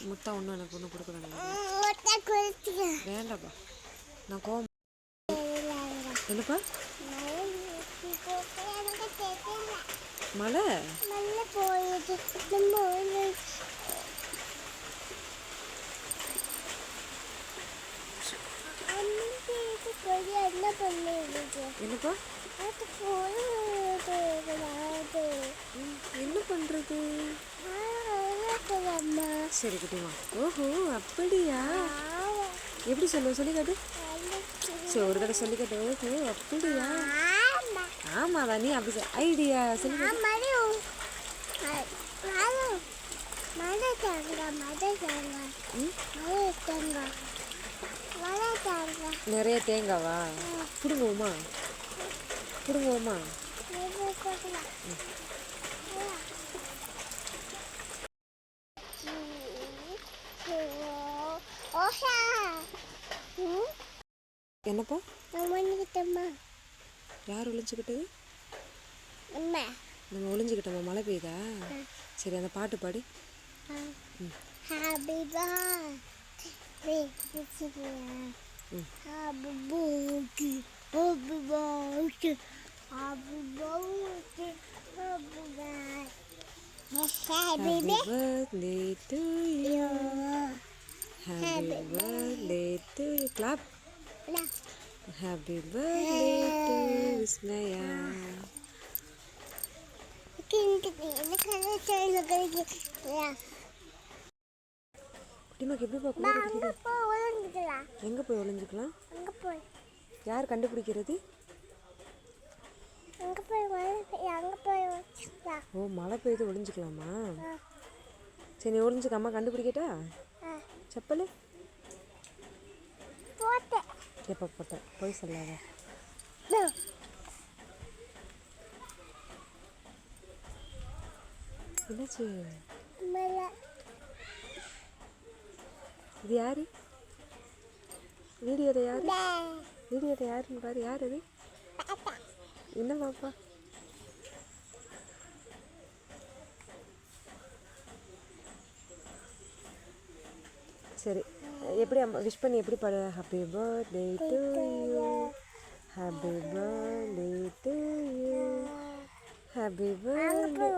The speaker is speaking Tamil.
முட்டை ஒன்றும் எனக்கு ஒன்றும் கொடுக்குறேன் வேண்டாப்பா. நான் கோவம் என்னப்பா மழை என்னப்பா என்ன பண்றது? சரி குட்டிமா. ஓஹோ அப்படியா? எப்படி சொல்லுவோம் சொல்லிக்காட்டு. சரி ஒரு தடவை சொல்லிக்காட்டு. ஓஹோ அப்படியா? ஆமாவா நீ அப்படி ஐடியா சொல்லிக்காட்டு. நிறைய தேங்காவா? பிடுங்குவோமா பிடுங்குவோமா? என்னப்பா யார் ஒளிஞ்சுக்கிட்டது? நம்ம ஒளிஞ்சுக்கிட்டோமா? மழை பெய்யுதா? சரி அந்த பாட்டு பாடி. Happy birthday to you. Happy birthday to you. Clap. Happy birthday to Vismaya. குட்டிமாக்கு எப்படி பார்க்கணும்? எங்கே போய் ஒளிஞ்சுக்கலாம்? யார் கண்டுபிடிக்கிறது? ஓ மழை பெய்து ஒளிஞ்சுக்கலாமா? சரி நீ ஒளிஞ்சுக்க, அம்மா கண்டுபிடிக்கட்டா? செப்பல் எப்போ போட்ட? போய் சொல்லாத. என்னாச்சு? இது யாரு? வீடியோட யாரு? வீடியோட யாருன்னு பாரு. யார் அது? என்ன பாப்பா? சரி எப்படி அம்மா விஷ் பண்ணி எப்படி பாடு? Happy birthday to you. Happy birthday to you. Happy birthday.